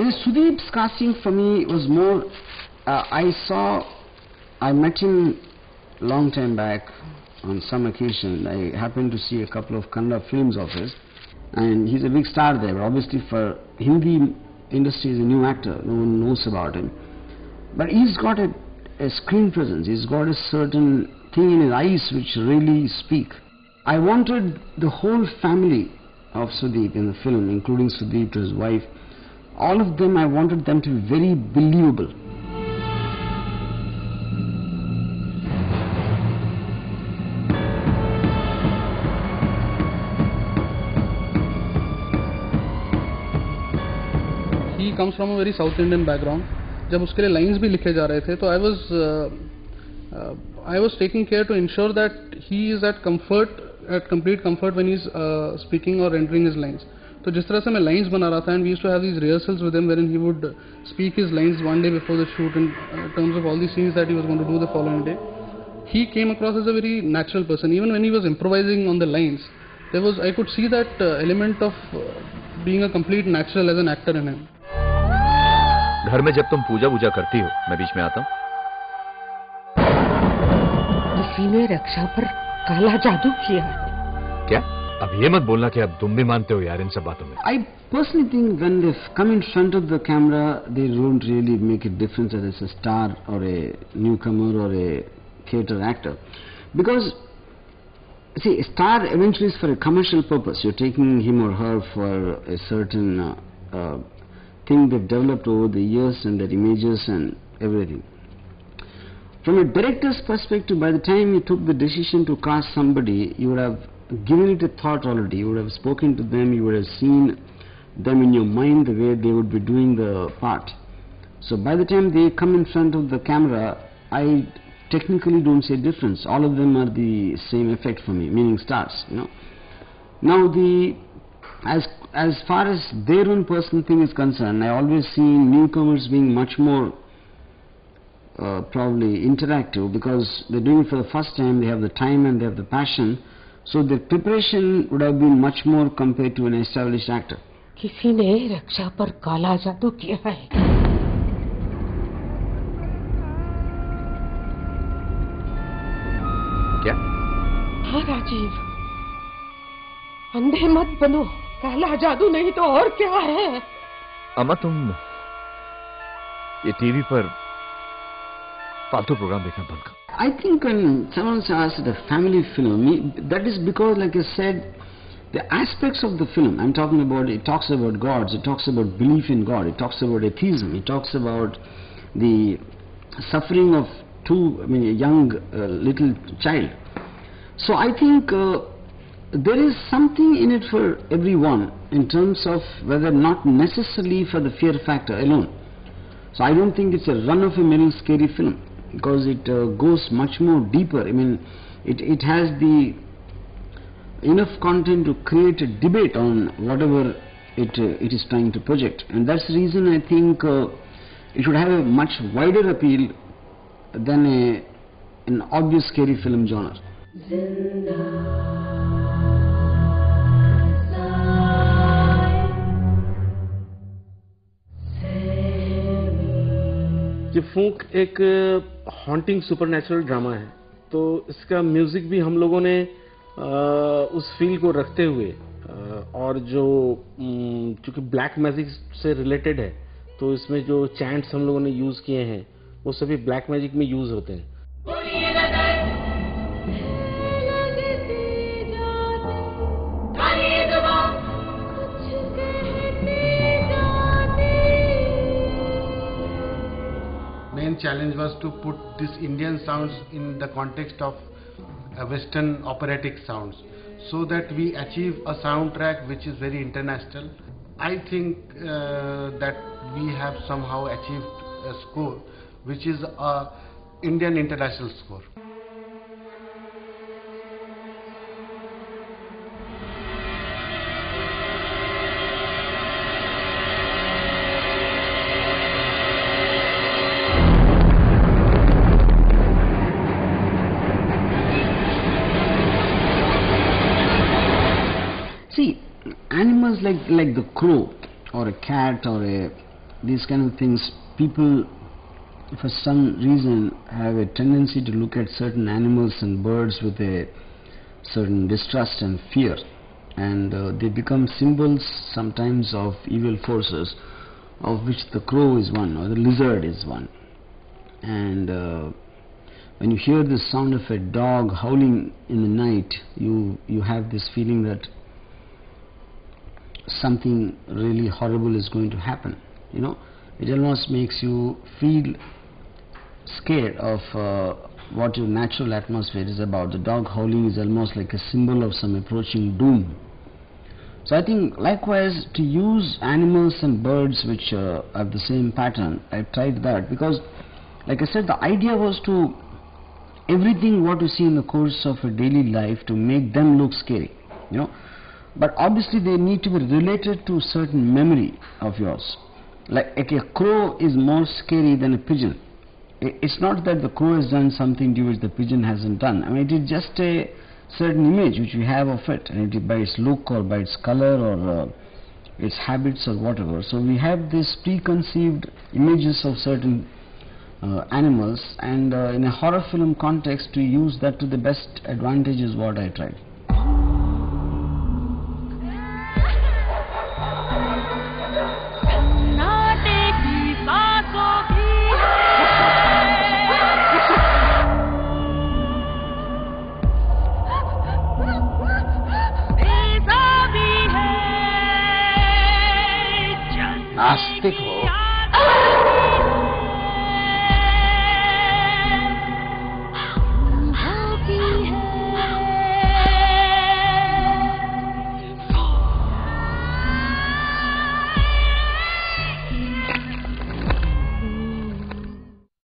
Sudeep's casting for me was more, I met him long time back on some occasion. I happened to see a couple of Kannada films of his, and he's a big star there. Obviously for Hindi industry, he's a new actor, no one knows about him. But he's got a screen presence, he's got a certain thing in his eyes which really speak. I wanted the whole family of Sudeep in the film, including Sudeep to his wife, all of them, I wanted them to be very believable. He comes from a very South Indian background. जब उसके लिए lines भी लिखे जा रहे थे, तो I was taking care to ensure that he is at complete comfort when he's speaking or entering his lines. तो जिस तरह से मैं lines बना रहा था, and we used to have these rehearsals with him wherein he would speak his lines one day before the shoot in terms of all the scenes that he was going to do the following day. He came across as a very natural person. Even when he was improvising on the lines, I could see that element of being a complete natural as an actor in him. घर में जब तुम पूजा करती हो, मैं बीच में आता हूँ। किसी ने रक्षा पर काला जादू किया है। क्या? अब ये मत बोलना कि अब तुम भी मानते हो यार इन सब बातों में। I personally think when they come in front of the camera, they don't really make a difference whether it's a star or a newcomer or a theatre actor, because see, a star eventually is for a commercial purpose. You're taking him or her for a certain thing they've developed over the years and their images and everything. From a director's perspective, by the time you took the decision to cast somebody, you would have given it a thought already. You would have spoken to them, you would have seen them in your mind the way they would be doing the part. So by the time they come in front of the camera, I technically don't see a difference. All of them are the same effect for me, meaning stars, you know. Now as far as their own personal thing is concerned, I always see newcomers being much more probably interactive, because they're doing it for the first time, they have the time and they have the passion, so their preparation would have been much more compared to an established actor. किसी ने रक्षा पर काला जादू किया है। क्या? हाँ राजीव, अंधे मत बनो, काला जादू नहीं तो और क्या है? अम्मा तुम ये टीवी पर फालतू प्रोग्राम देखना बंद करो। I think when someone says it's a family film, that is because, like I said, the aspects of the film, I'm talking about, it talks about gods, it talks about belief in God, it talks about atheism, it talks about the suffering of a young little child. So I think there is something in it for everyone in terms of whether not necessarily for the fear factor alone. So I don't think it's a run-of-the-mill scary film, because it goes much more deeper. I mean, it has the enough content to create a debate on whatever it is trying to project, and that's the reason I think it should have a much wider appeal than an obvious scary film genre. ये फूंक एक haunting supernatural drama है, तो इसका music भी हम लोगों ने उस फील को रखते हुए और जो क्योंकि ब्लैक मैजिक से रिलेटेड है, तो इसमें जो चैंट्स हम लोगों ने यूज किए हैं वो सभी ब्लैक मैजिक में यूज होते हैं। Main challenge was to put these Indian sounds in the context of Western operatic sounds, so that we achieve a soundtrack which is very international. I think that we have somehow achieved a score which is a Indian international score. See, animals like the crow or a cat or a these kind of things, people for some reason have a tendency to look at certain animals and birds with a certain distrust and fear, and they become symbols sometimes of evil forces, of which the crow is one or the lizard is one. And when you hear the sound of a dog howling in the night, you have this feeling that something really horrible is going to happen. You know, it almost makes you feel scared of what your natural atmosphere is about. The dog howling is almost like a symbol of some approaching doom. So I think likewise to use animals and birds which have the same pattern, I tried that because, like I said, the idea was to everything what you see in the course of a daily life to make them look scary, you know. But obviously they need to be related to certain memory of yours. Like a crow is more scary than a pigeon. It's not that the crow has done something to which the pigeon hasn't done. I mean, it is just a certain image which we have of it, and it by its look or by its color or its habits or whatever. So we have these preconceived images of certain animals, and in a horror film context to use that to the best advantage is what I tried. नास्तिक